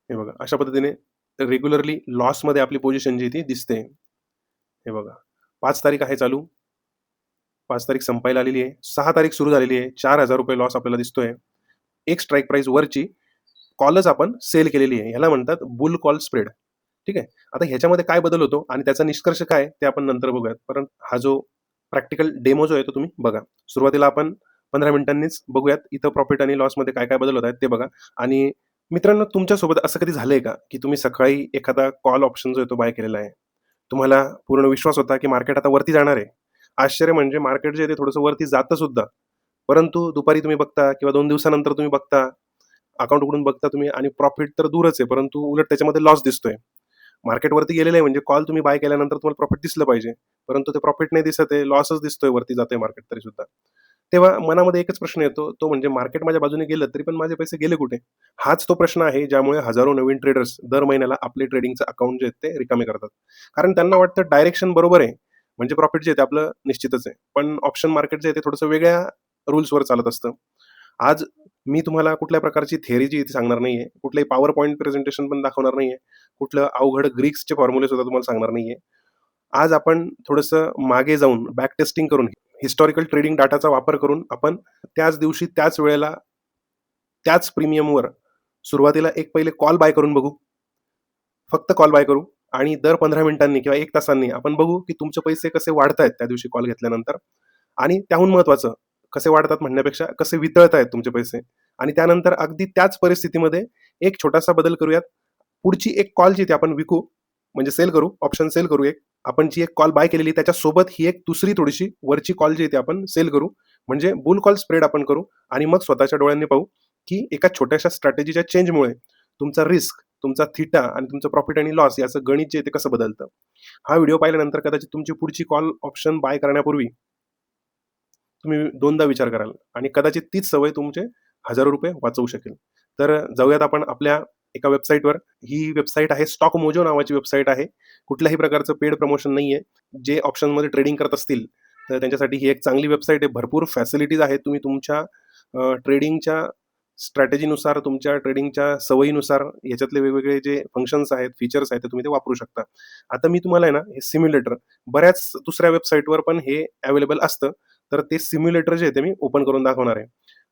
हे बघा अशा पद्धतीने रेग्युलरली लॉसमध्ये आपली पोझिशन जी ती दिसते. हे बघा 5 तारीख आहे चालू. 5 तारीख संपायला आलेली आहे. 6 तारीख सुरू झालेली आहे. ₹4,000 लॉस आपल्याला दिसतोय. एक स्ट्राईक प्राईस वरची कॉलच आपण सेल केलेली आहे. ह्याला म्हणतात बुल कॉल स्प्रेड. ठीक आहे. आता ह्याच्यामध्ये काय बदल होतो आणि त्याचा निष्कर्ष काय ते आपण नंतर बघूयात. परंतु हा जो प्रॅक्टिकल डेमो जो आहे तो तुम्ही बघा. सुरुवातीला आपण 15 मिनिटांनीच बघूयात. इथं प्रॉफिट आणि लॉसमध्ये काय-काय बदल होत आहेत ते बघा. आणि मित्रांनो तुमच्यासोबत असं कधी झालंय का, की तुम्ही सकाळी एखादा कॉल ऑप्शन जो आहे तो बाय केलेला आहे. तुम्हाला पूर्ण विश्वास होता, की मार्केट आता वरती जाणार आहे. आश्चर्य म्हणजे मार्केट जे आहे ते थोडंसं वरती जातं सुद्धा. परंतु दुपारी तुम्ही बघता किंवा 2 दिवसानंतर तुम्ही बघता, अकाउंट उघडून बघता तुम्ही आणि प्रॉफिट तर दूरच आहे, परंतु उलट त्याच्यामध्ये लॉस दिसतोय. मार्केट वरती गेलेलं आहे म्हणजे कॉल तुम्ही बाय केल्यानंतर तुम्हाला प्रॉफिट दिसलं पाहिजे. परंतु ते प्रॉफिट नाही दिसत आहे, लॉसच दिसतोय, वरती जातंय मार्केट तरीसुद्धा. तेव्हा मनामध्ये एकच प्रश्न येतो, तो म्हणजे मार्केट माझ्या बाजूने गेलं, तरी पण माझे पैसे गेले कुठे? हाच तो प्रश्न आहे, ज्यामुळे हजारो नवीन ट्रेडर्स दर महिन्याला आपले ट्रेडिंगचं अकाउंट जे आहेत ते रिकामे करतात. कारण त्यांना वाटतं डायरेक्शन बरोबर आहे, म्हणजे प्रॉफिट जे आहे ते आपलं निश्चितच आहे. पण ऑप्शन मार्केट जे आहे ते थोडंसं वेगळ्या रूल्सवर चालत असतं. आज मी तुम्हाला कुठल्या प्रकारची थिअरी जी आहे ती सांगणार नाहीये. कुठलंही पॉवर पॉइंट प्रेझेंटेशन पण दाखवणार नाहीये. कुठलं अवघड ग्रीक्सचे फॉर्म्युले सुद्धा तुम्हाला सांगणार नाहीये. आज आपण थोडंसं मागे जाऊन बॅक टेस्टिंग करून, हिस्टॉरिकल ट्रेडिंग डाटाचा वापर करून आपण त्याच दिवशी, त्याच वेळेला, त्याच प्रीमियमवर सुरुवातीला एक पहिले कॉल बाय करून बघू. फक्त कॉल बाय करू आणि दर 15 मिनिटांनी किंवा 1 तासांनी आपण बघू, की तुमचे पैसे कसे वाढतायत त्या दिवशी कॉल घेतल्यानंतर. आणि त्याहून महत्त्वाचं, कसे वाढतात म्हणण्यापेक्षा कसे वितळतायत तुमचे पैसे. आणि त्यानंतर अगदी त्याच परिस्थितीमध्ये एक छोटासा बदल करूयात. पुढची एक कॉल जी ती आपण विकू, म्हणजे सेल करू, ऑप्शन सेल करू एक. आपण जी एक कॉल बाय केलेली त्याच्यासोबत ही एक दुसरी थोडीशी वरची कॉल जी आहे ती आपण सेल करू. म्हणजे बुल कॉल स्प्रेड आपण करू आणि मग स्वतःच्या डोळ्यांनी पाहू, की एका छोट्याशा स्ट्रॅटेजीच्या चेंजमुळे तुमचा रिस्क, तुमचा थिटा आणि तुमचं प्रॉफिट आणि लॉस याचं गणित जे आहे ते कसं बदलतं. हा व्हिडिओ पाहिल्यानंतर कदाचित तुमची पुढची कॉल ऑप्शन बाय करण्यापूर्वी तुम्ही दोनदा विचार कराल आणि कदाचित तीच सवय तुमचे ₹1000 वाचवू शकेल. तर जाऊयात आपण आपल्या एका वेबसाईटवर. ही वेबसाईट आहे स्टॉक मोजो नावाची वेबसाईट आहे. कुठल्याही प्रकारचं पेड प्रमोशन नाहीये. जे ऑप्शनमध्ये ट्रेडिंग करत असतील, तर त्यांच्यासाठी ही एक चांगली वेबसाईट आहे. भरपूर फॅसिलिटीज आहेत. तुम्ही तुमच्या ट्रेडिंगच्या स्ट्रॅटेजीनुसार, तुमच्या ट्रेडिंगच्या सवयीनुसार याच्यातले वेगवेगळे जे फंक्शन्स आहेत, फीचर्स आहेत, ते तुम्ही ते वापरू शकता. आता मी तुम्हाला आहे ना, हे सिम्युलेटर बऱ्याच दुसऱ्या वेबसाईटवर पण हे अवेलेबल असतं. तर ते सिम्युलेटर जे आहे ते मी ओपन करून दाखवणार आहे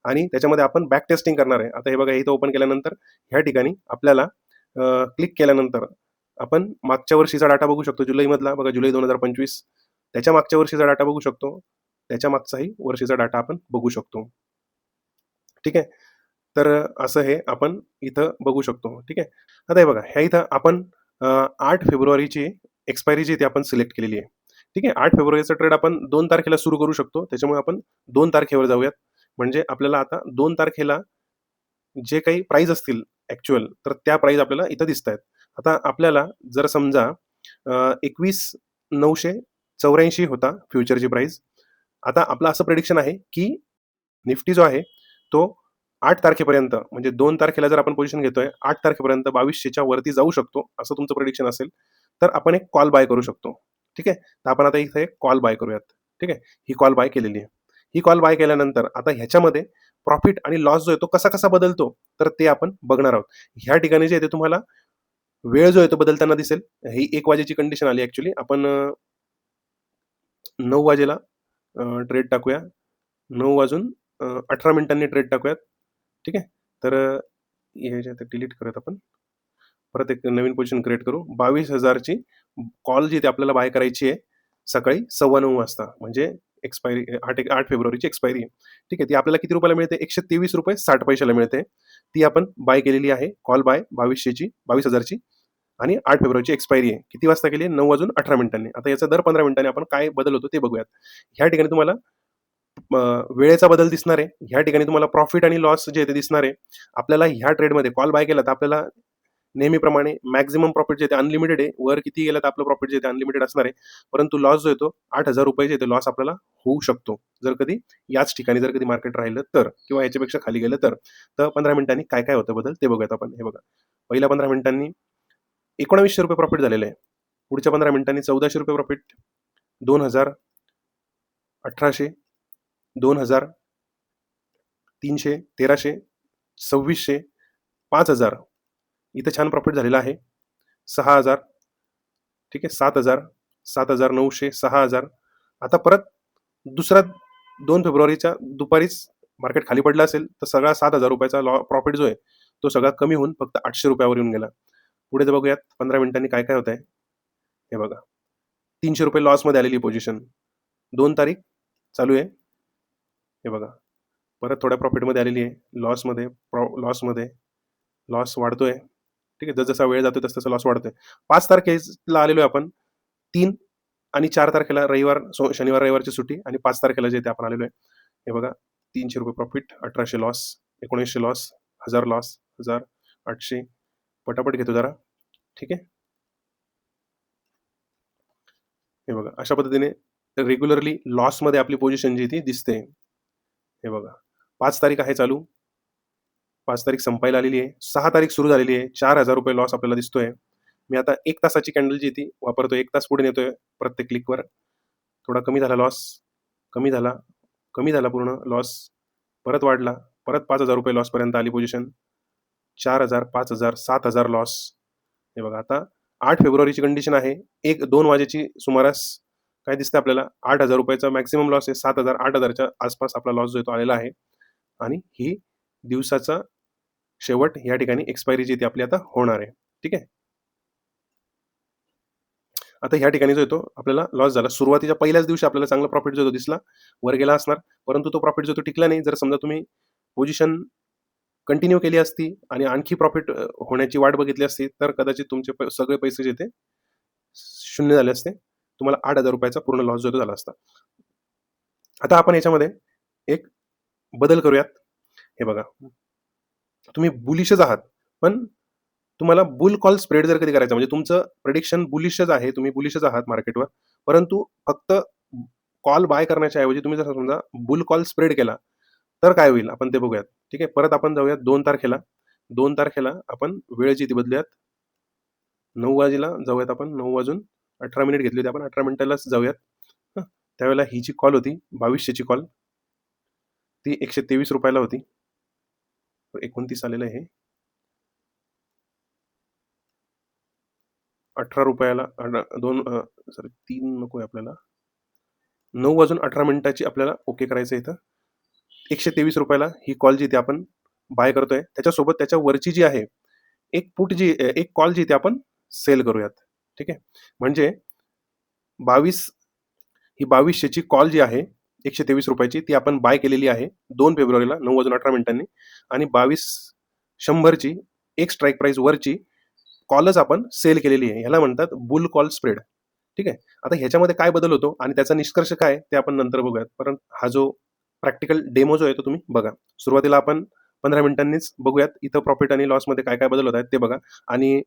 आणि त्याच्यामध्ये आपण बॅक टेस्टिंग करणार आहे. आता हे बघा, इथं ओपन केल्यानंतर ह्या ठिकाणी आपल्याला क्लिक केल्यानंतर आपण मागच्या वर्षीचा डाटा बघू शकतो. जुलैमधला बघा, जुलै 2025. त्याच्या मागच्या वर्षीचा डाटा बघू शकतो. त्याच्या मागचाही वर्षीचा डाटा आपण बघू शकतो. ठीक आहे. तर असं हे आपण इथं बघू शकतो. ठीक आहे. आता हे बघा, ह्या इथं आपण 8 फेब्रुवारीची एक्सपायरी जी ती आपण सिलेक्ट केलेली आहे. ठीक आहे. 8 फेब्रुवारीचा ट्रेड आपण 2 तारखेला सुरू करू शकतो. त्याच्यामुळे आपण 2 तारखेवर जाऊयात. म्हणजे आपल्याला आता 2 तारखेला जे काही प्राईस असतील ॲक्चुअल, तर त्या प्राईस आपल्याला इथं दिसतायत. आता आपल्याला जर समजा 21,984 होता फ्युचरची प्राईस. आता आपलं असं प्रिडिक्शन आहे, की निफ्टी जो आहे, तो 8 तारखेपर्यंत, म्हणजे 2 तारखेला जर आपण पोझिशन घेतोय, 8 तारखेपर्यंत 2200च्या वरती जाऊ शकतो, असं तुमचं प्रिडिक्शन असेल, तर आपण एक कॉल बाय करू शकतो. ठीक आहे. तर आपण आता इथे एक कॉल बाय करूयात. ठीक आहे. ही कॉल बाय केलेली आहे. ही कॉल बाय केल्यानंतर आता ह्याच्यामध्ये प्रॉफिट आणि लॉस जो आहे तो कसा-कसा बदलतो, तर ते आपण बघणार आहोत. ह्या ठिकाणी जे आहे ते तुम्हाला वेळ जो आहे तो बदलताना दिसेल. ही 1 वाजेची कंडिशन आली ॲक्चुअली. आपण 9 वाजेला ट्रेड टाकूया. 9 वाजून 18 मिनिटांनी ट्रेड टाकूयात. ठीक आहे. तर ह्याच्यात डिलीट करूयात आपण. परत एक नवीन पोझिशन क्रिएट करू. 22,000 ची कॉल जी ती आपल्याला बाय करायची आहे सकाळी 9:15 वाजता. म्हणजे एक्सपायरी 8 फेब्रुवारीची एक्सपायरी आहे. ठीक आहे. ती आपल्याला किती रुपयाला मिळते? ₹123.60 मिळते. ती आपण बाय केलेली आहे. कॉल बाय 22,000 ची आणि 8 फेब्रुवारीची एक्सपायरी आहे. किती वाजता केली? 9 वाजून 18 मिनिटांनी. आता याचा दर 15 मिनिटांनी आपण काय बदल होतो ते बघूयात. ह्या ठिकाणी तुम्हाला वेळेचा बदल दिसणार आहे. ह्या ठिकाणी तुम्हाला प्रॉफिट आणि लॉस जे आहे ते दिसणार आहे. आपल्याला ह्या ट्रेडमध्ये कॉल बाय केला तर आपल्याला नेहमीप्रमाणे मॅक्सिमम प्रॉफिट जे आहे ते अनलिमिटेड आहे. वर किती गेलं तर आपलं प्रॉफिट जे आहे ते अनलिमिटेड असणार आहे. परंतु लॉस जो आहे तो ₹8,000 जे आहे ते लॉस आपल्याला होऊ शकतो. जर कधी याच ठिकाणी जर कधी मार्केट राहिलं तर, किंवा याच्यापेक्षा खाली गेलं तर. तर 15 मिनिटांनी काय-काय होतं बदल ते बघूयात आपण. हे बघा, पहिल्या 15 मिनिटांनी ₹1900 प्रॉफिट झालेलं आहे. पुढच्या 15 मिनिटांनी ₹1400 प्रॉफिट, 2,000, 1,800, 2,000, 300, 1,300, 2,600, 5,000, इथं छान प्रॉफिट झालेला आहे. 6,000 ठीक आहे. 7,000, 7,900, 6,000. आता परत दुसरा 2 फेब्रुवारीच्या दुपारीच मार्केट खाली पडलं असेल, तर सगळा ₹7,000 प्रॉफिट जो आहे, तो सगळा कमी होऊन फक्त ₹800 वर येऊन गेला. पुढे जर बघूयात 15 मिनिटांनी काय-काय होतंय. हे बघा, ₹300 लॉसमध्ये आलेली पोझिशन. 2 तारीख चालू आहे. हे बघा, परत थोड्या प्रॉफिटमध्ये आलेली आहे. लॉसमध्ये लॉस वाढतोय. ठीक आहे. जसजसा वेळ जातो तसं लॉस वाढतोय. 5 तारखेला आलेलो आहे आपण. 3 आणि 4 तारखेला शनिवार, रविवारची सुट्टी आणि 5 तारखेला जे ते आपण आलेलो आहे. हे बघा, ₹300 प्रॉफिट, 1,800 लॉस, 1,900 लॉस, 1,000 लॉस, 1,000, 800. पटापट घेतो जरा. ठीक आहे. हे बघा, अशा पद्धतीने रेग्युलरली लॉसमध्ये आपली पोझिशन जी ती दिसते. हे बघा, 5 तारीख आहे चालू. 5 तारीख संपायला आलेली आहे. 6 तारीख सुरू झालेली आहे. ₹4,000 लॉस आपल्याला दिसतोय. मी आता 1 तासाची कॅन्डल जी ती वापरतोय. 1 तास पुढे नेतोय प्रत्येक क्लिकवर. थोडा कमी झाला लॉस, कमी झाला, कमी झाला पूर्ण लॉस, परत वाढला, परत ₹5,000 लॉसपर्यंत आली पोझिशन. 4,000, 5,000, 7,000 लॉस. हे बघा, आता 8 फेब्रुवारीची कंडिशन आहे. 1-2 वाजेची सुमारास काय दिसतंय आपल्याला, ₹8,000 मॅक्सिमम लॉस आहे. 7,000, 8,000च्या आसपास आपला लॉस जो आहे तो आलेला आहे. आणि ही दिवसाचा शेवट या ठिकाणी एक्सपायरी जी ती आपली आता होणार आहे. ठीक आहे. आता ह्या ठिकाणी जो आहे तो आपल्याला लॉस झाला. सुरुवातीच्या पहिल्याच दिवशी आपल्याला चांगला प्रॉफिट जो तो दिसला, वर गेला असणार. परंतु तो प्रॉफिट जो तो टिकला नाही. जर समजा तुम्ही पोझिशन कंटिन्यू केली असती आणि आणखी प्रॉफिट होण्याची वाट बघितली असती, तर कदाचित तुमचे सगळे पैसे जे ते शून्य झाले असते. तुम्हाला ₹8,000 पूर्ण लॉस जो तो झाला असता. आता आपण याच्यामध्ये एक बदल करूयात. हे बघा, तुम्ही बुलिशच आहात, पण तुम्हाला बुल कॉल स्प्रेड जर कधी करायचा, म्हणजे तुमचं प्रेडिक्शन बुलिशच आहे, तुम्ही बुलिशच आहात मार्केटवर, परंतु फक्त कॉल बाय करण्याच्या ऐवजी तुम्ही जर समजा बुल कॉल स्प्रेड केला, तर काय होईल आपण ते बघूयात. ठीक आहे. परत आपण जाऊयात 2 तारखेला. 2 तारखेला आपण वेळ जी ती बदलूयात. 9 वाजेला जाऊयात आपण. 9 वाजून 18 मिनिट घेतली होती आपण. 18 मिनिटालाच जाऊयात. हं. त्यावेळेला ही जी कॉल होती 2200ची कॉल, ती ₹123 ला होती. 29 आलेलं आहे हे. ₹18 सॉरी 3 नको आहे आपल्याला. 9 वाजून 18 मिनिटाची आपल्याला ओके करायचं आहे इथं. ₹123 ला ही कॉल जी ती आपण बाय करतोय. त्याच्यासोबत त्याच्या वरची जी आहे, एक कॉल जी ती आपण सेल करूयात. ठीक आहे. म्हणजे 22 ही 2200ची कॉल जी आहे ₹123 ची, ती आपण बाय केलेली आहे 2 फेब्रुवारीला 9 वाजून 18 मिनिटांनी. आणि 22,100ची एक स्ट्राईक प्राईस वरची कॉलच आपण सेल केलेली आहे. ह्याला म्हणतात बुल कॉल स्प्रेड. ठीक आहे. आता ह्याच्यामध्ये काय बदल होतो आणि त्याचा निष्कर्ष काय ते आपण नंतर बघूयात. परंतु हा जो प्रॅक्टिकल डेमो जो आहे तो तुम्ही बघा. सुरुवातीला आपण 15 मिनिटांनीच बघूयात. इथं प्रॉफिट आणि लॉसमध्ये काय-काय बदल होत आहेत ते बघा. आणि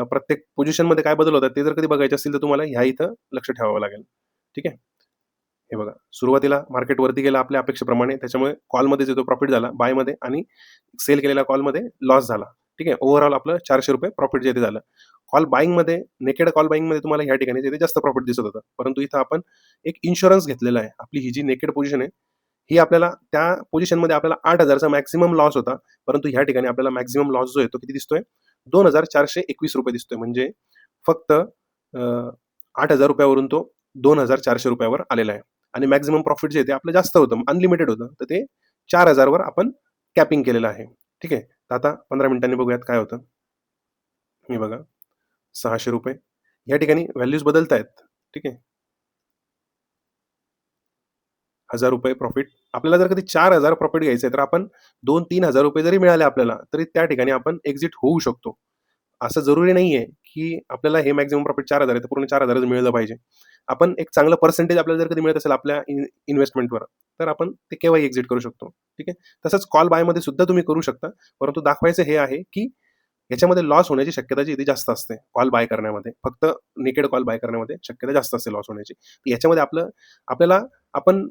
प्रत्येक पोझिशनमध्ये काय बदल होतात ते जर कधी बघायचे असतील तर तुम्हाला ह्या इथं लक्ष ठेवावं लागेल. ठीक आहे. हे बघा, सुरुवातीला मार्केट वरती गेला आपल्या अपेक्षेप्रमाणे, त्याच्यामुळे कॉलमध्ये जो प्रॉफिट झाला बायमध्ये आणि सेल केलेल्या कॉलमध्ये लॉस झाला. ठीक आहे. ओव्हरऑल आपलं ₹400 प्रॉफिट जे ते झालं. कॉल बायिंगमध्ये, नेकेड कॉल बायिंगमध्ये तुम्हाला ह्या ठिकाणी जे ते जास्त प्रॉफिट दिसत होतं. परंतु इथं आपण एक इन्शुरन्स घेतलेला आहे. आपली ही जी नेकेड पोझिशन आहे, ही आपल्याला त्या पोझिशनमध्ये आपल्याला 8,000चा मॅक्सिमम लॉस होता. परंतु ह्या ठिकाणी आपल्याला मॅक्सिमम लॉस जो आहे तो किती दिसतोय? ₹2,421 दिसतोय. म्हणजे फक्त ₹8,000 वरून तो ₹2,400 वर आलेला आहे. आणि मॅक्सिमम प्रॉफिट जे आहे ते आपलं जास्त होतं, अनलिमिटेड होतं. तर ते 4,000 वर आपण कॅपिंग केलेलं आहे. ठीक आहे. तर आता 15 मिनिटांनी बघूयात काय होतं. हे बघा, ₹600 या ठिकाणी व्हॅल्यूज बदलतायत. ठीक आहे. ₹1,000 प्रॉफिट. आपल्याला जर कधी 4,000 प्रॉफिट घ्यायचं आहे, तर आपण ₹2,000-3,000 जरी मिळाले आपल्याला, तरी त्या ठिकाणी आपण एक्झिट होऊ शकतो. असं जरुरी नाहीये, की आपल्याला हे मॅक्सिमम प्रॉफिट 4,000 आहे, तर पूर्ण 4,000च मिळलं पाहिजे. आपण एक चांगलं पर्सेंटेज आपल्याला जर कधी मिळत असेल आपल्या इन्व्हेस्टमेंटवर, तर आपण ते केव्हाही एक्झिट करू शकतो. ठीक आहे. तसंच कॉल बायमध्ये सुद्धा तुम्ही करू शकता. परंतु दाखवायचं हे आहे, की याच्यामध्ये लॉस होण्याची शक्यता जी ती जास्त असते कॉल बाय करण्यामध्ये. फक्त नेकेड कॉल बाय करण्यामध्ये शक्यता जास्त असते लॉस होण्याची. याच्यामध्ये आपल्याला आपण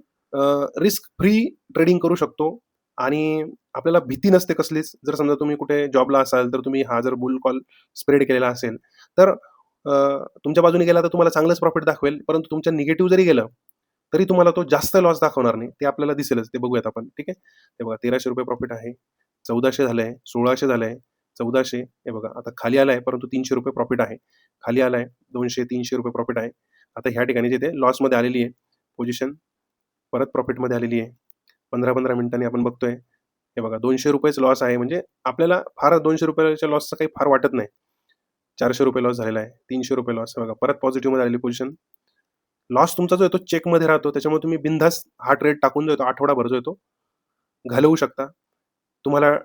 रिस्क फ्री ट्रेडिंग करू शकतो आणि आपल्याला भीती नसते कसलीच. जर समजा तुम्ही कुठे जॉबला असाल, तर तुम्ही हा जर बुल कॉल स्प्रेड केलेला असेल, तर तुमच्या बाजूने गेला तर तुम्हाला चांगलंच प्रॉफिट दाखवेल. परंतु तुमच्या निगेटिव्ह जरी गेलं, तरी तुम्हाला तो जास्त लॉस दाखवणार नाही. ते आपल्याला दिसेलच. ते बघूयात आपण. ठीक आहे. ते बघा ₹1,300 प्रॉफिट आहे. 1,400 झालंय, 1,600 झालंय, 1400 हे बघा आता खाली आलाय, परंतु ₹300 प्रॉफिट आहे. खाली आलाय, ₹200-300 प्रॉफिट आहे. आता ह्या ठिकाणी जिथे लॉसमध्ये आलेली आहे पोझिशन, परत प्रॉफिटमध्ये आलेली आहे. 15-15 मिनिटांनी आपण बघतोय. हे बघा ₹200 लॉस आहे. म्हणजे आपल्याला फार ₹200 लॉसचं काही फार वाटत नाही. ₹400 लॉस झालेला आहे. ₹300 लॉस. हे बघा परत पॉझिटिव्हमध्ये आलेली पोझिशन. लॉस तुमचा जो आहे तो चेकमध्ये राहतो. त्याच्यामुळे तुम्ही बिनधास्त हा ट्रेड टाकून जो आहे तो आठवडाभर जो आहे तो घालवू शकता. तुम्हाला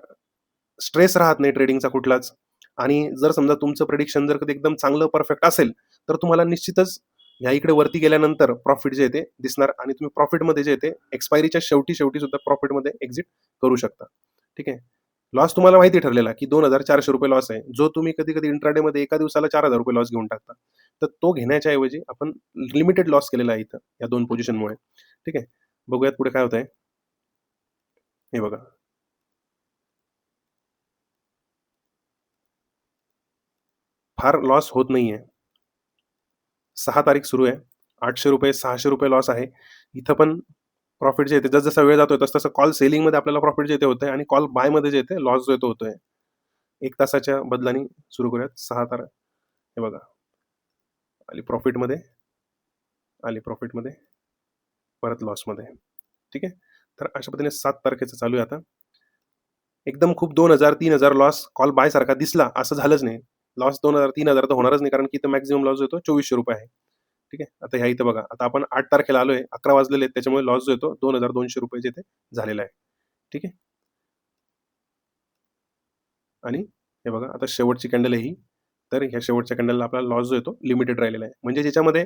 स्ट्रेस राहत नाही ट्रेडिंगचा कुठलाच. आणि जर समजा तुमचं प्रेडिक्शन जर कधी एकदम चांगलं परफेक्ट असेल, तर तुम्हाला निश्चितच ह्या इकडे वरती गेल्यानंतर प्रॉफिट जे आहे ते दिसणार आणि तुम्ही प्रॉफिटमध्ये जे आहे ते एक्सपायरीच्या शेवटी सुद्धा प्रॉफिटमध्ये एक्झिट करू शकता. ठीक आहे. लॉस तुम्हाला माहिती ठरलेला की ₹2,400 लॉस आहे. जो तुम्ही कधी-कधी इंट्राडेमध्ये एका दिवसाला ₹4,000 लॉस घेऊन टाकता. तर तो घेण्याच्या ऐवजी आपण लिमिटेड लॉस केलेला आहे इथं या 2 पोझिशनमुळे. ठीक आहे. बघूयात पुढे काय होतंय. हे बघा. फार लॉस होत नाहीये. 6 तारीख सुरू आहे. ₹800 ₹600 लॉस आहे. इथं पण प्रॉफिट जे आहे ते जसजसा वेळ जातोय तसं कॉल सेलिंगमध्ये आपल्याला प्रॉफिट जे आहे ते होतंय आणि कॉल बायमध्ये जे आहे ते लॉस जो आहे तो होतोय. 1 तासाच्या बदलाने सुरू करूयात. 6 तारख हे बघा. आली प्रॉफिटमध्ये, आली प्रॉफिटमध्ये, परत लॉसमध्ये. ठीक आहे. तर अशा पद्धतीने 7 तारखेचं चालू आहे आता. एकदम खूप 2,000-3,000 लॉस कॉल बाय सारखा दिसला असं झालंच नाही. लॉस 2,000-3,000 तर होणारच नाही कारण की इथं मॅक्सिमम लॉस जो आहे तो ₹2,400 आहे. ठीक आहे. आता ह्या इथं बघा. आता आपण 8 तारखेला आलोय. 11 वाजलेले आहेत. त्याच्यामुळे लॉस जो आहे तो ₹2,200 जे ते झालेला आहे. ठीक आहे. आणि हे बघा आता शेवटची कॅन्डल आहे ही. तर ह्या शेवटच्या कॅन्डलला आपला लॉस जो आहे तो लिमिटेड राहिलेला आहे. म्हणजे ज्याच्यामध्ये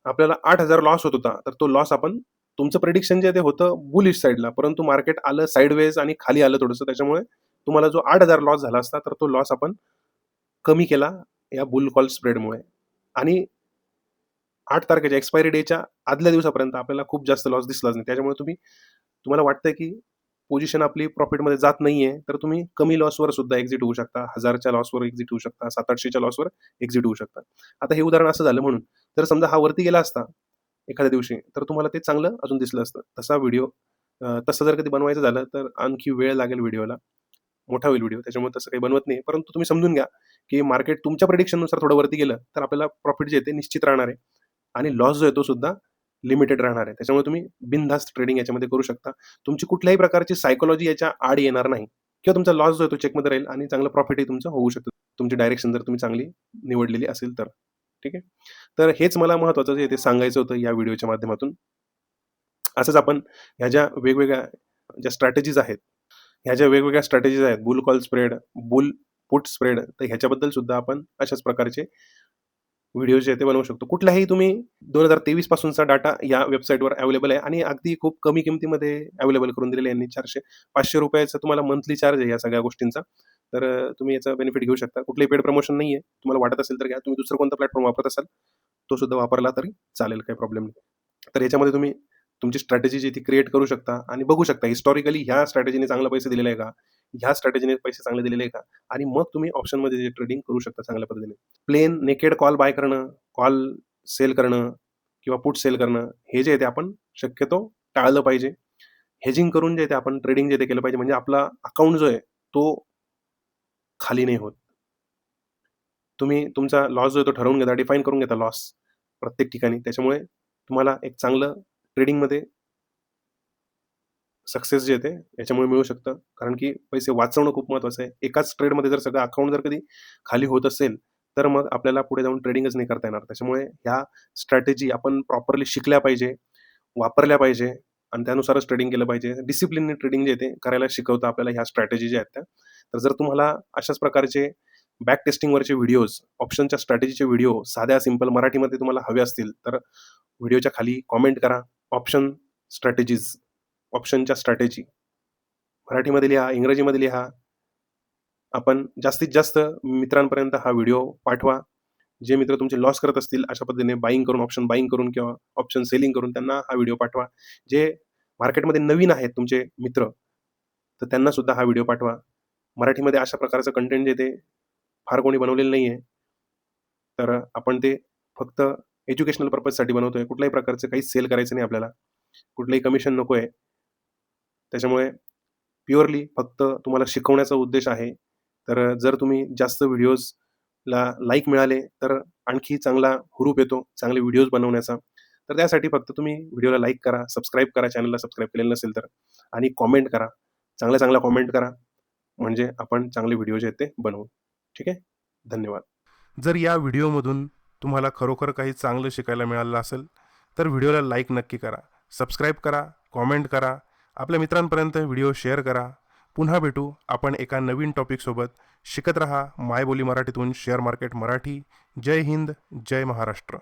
आपल्याला 8,000 लॉस होत होता. तर तो लॉस आपण तुमचं प्रेडिक्शन जे ते होतं बुलिश साइडला. परंतु मार्केट आलं साइडवेज आणि खाली आलं थोडंसं. त्याच्यामुळे तुम्हाला जो 8,000 लॉस झाला असता, तर तो लॉस आपण कमी केला या बुल कॉल स्प्रेडमुळे. आणि 8 तारखेच्या एक्सपायरी डेच्या आदल्या दिवसापर्यंत आपल्याला खूप जास्त लॉस दिसलाच नाही. त्याच्यामुळे तुम्हाला वाटतंय की पोझिशन आपली प्रॉफिटमध्ये जात नाहीये, तर तुम्ही कमी लॉसवर सुद्धा एक्झिट होऊ शकता. 1000च्या लॉसवर एक्झिट होऊ शकता. 700-800च्या लॉसवर एक्झिट होऊ शकता. आता हे उदाहरण असं झालं म्हणून. जर समजा हा वरती गेला असता एखाद्या दिवशी, तर तुम्हाला ते चांगलं अजून दिसलं असतं. तसा व्हिडिओ तसं जर कधी बनवायचं झालं, तर आणखी वेळ लागेल व्हिडिओला. मोठा होईल व्हिडिओ. त्याच्यामुळे तसं काही बनवत नाही. परंतु तुम्ही समजून घ्या, की मार्केट तुमच्या प्रेडिक्शननुसार थोडं वरती गेलं, तर आपल्याला प्रॉफिट जे आहे ते निश्चित राहणार आहे. आणि लॉस जो आहे तो सुद्धा लिमिटेड राहणार आहे. त्याच्यामुळे तुम्ही बिनधास्त ट्रेडिंग याच्यामध्ये करू शकता. तुमची कुठल्याही प्रकारची सायकॉलॉजी याच्या आड येणार नाही किंवा तुमचा लॉस जो आहे तो चेकमध्ये राहील आणि चांगलं प्रॉफिटही तुमचं होऊ शकतं. तुमची डायरेक्शन जर तुम्ही चांगली निवडलेली असेल तर. ठीक आहे. तर हेच मला महत्त्वाचं जे ते सांगायचं होतं या व्हिडिओच्या माध्यमातून. असंच आपण ह्या ज्या वेगवेगळ्या ज्या स्ट्रॅटेजीज आहेत, ह्या ज्या वेगवेगळ्या स्ट्रॅटेजीज आहेत, boule call spread, boule put spread, तर ह्याच्याबद्दल सुद्धा आपण अशाच प्रकारचे व्हिडिओ जे आहे ते बनवू शकतो. कुठलाही तुम्ही 2023 पासूनचा डाटा या वेबसाईटवर अवेलेबल आहे आणि अगदी खूप कमी किमतीमध्ये अवेलेबल करून दिलेले यांनी. ₹400-500 तुम्हाला मंथली चार्ज आहे या सगळ्या गोष्टींचा. तर तुम्ही याचा बेनिफिट घेऊ शकता. कुठलंही पेड प्रमोशन नाहीये. तुम्हाला वाटत असेल तर घ्या. तुम्ही दुसरं कोणता प्लॅटफॉर्म वापरत असाल, तो सुद्धा वापरला तरी चालेल, काही प्रॉब्लेम नाही. तर याच्यामध्ये तुम्ही तुमची स्ट्रॅटेजी जी ती क्रिएट करू शकता आणि बघू शकता हिस्टॉरिकली ह्या स्ट्रॅटेजीने चांगले पैसे दिलेले आहे का? ह्या स्ट्रॅटेजीने पैसे चांगले दिलेले आहे का? आणि मग तुम्ही ऑप्शनमध्ये ट्रेडिंग करू शकता चांगल्या पद्धतीने. प्लेन नेकेड कॉल बाय करणं, कॉल सेल करणं किंवा पुट सेल करणं, हे जे आहे ते आपण शक्यतो टाळलं पाहिजे. हेजिंग करून जे आहे ते आपण ट्रेडिंग जे ते केलं पाहिजे. म्हणजे आपला अकाउंट जो आहे तो खाली नाही होत. तुम्ही तुमचा लॉस जो आहे तो ठरवून घेता, डिफाईन करून घेता लॉस प्रत्येक ठिकाणी. त्याच्यामुळे तुम्हाला एक चांगलं ट्रेडिंगमध्ये सक्सेस जे आहे ते याच्यामुळे मिळू शकतं. कारण की पैसे वाचवणं खूप महत्त्वाचं आहे. एकाच ट्रेडमध्ये जर सगळं अकाउंट जर कधी खाली होत असेल, तर मग आपल्याला पुढे जाऊन ट्रेडिंगच नाही करता येणार. त्याच्यामुळे ह्या स्ट्रॅटेजी आपण प्रॉपरली शिकल्या पाहिजे, वापरल्या पाहिजे आणि त्यानुसारच ट्रेडिंग केलं पाहिजे. डिसिप्लिनने ट्रेडिंग जे आहे ते करायला शिकवतं आपल्याला ह्या स्ट्रॅटेजी ज्या आहेत त्या. तर जर तुम्हाला अशाच प्रकारचे बॅक टेस्टिंगवरचे व्हिडिओज, ऑप्शनच्या स्ट्रॅटेजीचे व्हिडिओ साध्या सिंपल मराठीमध्ये तुम्हाला हवे असतील, तर व्हिडिओच्या खाली कॉमेंट करा. ऑप्शन स्ट्रॅटेजीज, ऑप्शनच्या स्ट्रॅटेजी मराठीमध्ये लिहा, इंग्रजीमध्ये लिहा. आपण जास्तीत जास्त मित्रांपर्यंत हा व्हिडिओ पाठवा. जे मित्र तुमचे लॉस करत असतील अशा पद्धतीने बायिंग करून, ऑप्शन बायिंग करून किंवा ऑप्शन सेलिंग करून त्यांना हा व्हिडिओ पाठवा. जे मार्केटमध्ये नवीन आहेत तुमचे मित्र, तर त्यांना सुद्धा हा व्हिडिओ पाठवा. मराठीमध्ये अशा प्रकारचं कंटेंट जे ते फार कोणी बनवलेलं नाहीये. तर आपण ते फक्त एज्युकेशनल पर्पजसाठी बनवतोय. कुठल्याही प्रकारचं काही सेल करायचं नाही आपल्याला. कुठलंही कमिशन नकोय. त्याच्यामुळे प्युअरली फक्त तुम्हाला शिकवण्याचा उद्देश आहे. तर जर तुम्ही जास्त व्हिडिओजला लाईक मिळाले, तर आणखी चांगला हुरूप येतो चांगले व्हिडिओज बनवण्याचा. तर त्यासाठी फक्त तुम्ही व्हिडिओला लाईक करा, सबस्क्राईब करा, चॅनलला सबस्क्राईब केलेलं नसेल तर, आणि कॉमेंट करा. चांगल्या-चांगल्या कॉमेंट करा. म्हणजे आपण चांगले व्हिडिओ जे आहेत ते बनवू. ठीक आहे? धन्यवाद. जर या व्हिडिओमधून तुम्हाला खरोखर काही चांगलं शिकायला मिळालं असेल, तर व्हिडिओला लाईक नक्की करा, सबस्क्राईब करा, कॉमेंट करा, आपल्या मित्रांपर्यंत व्हिडिओ शेअर करा. पुन्हा भेटू आपण एका नवीन टॉपिकसोबत. शिकत रहा मायबोली मराठीतून शेअर मार्केट मराठी. जय हिंद, जय महाराष्ट्र.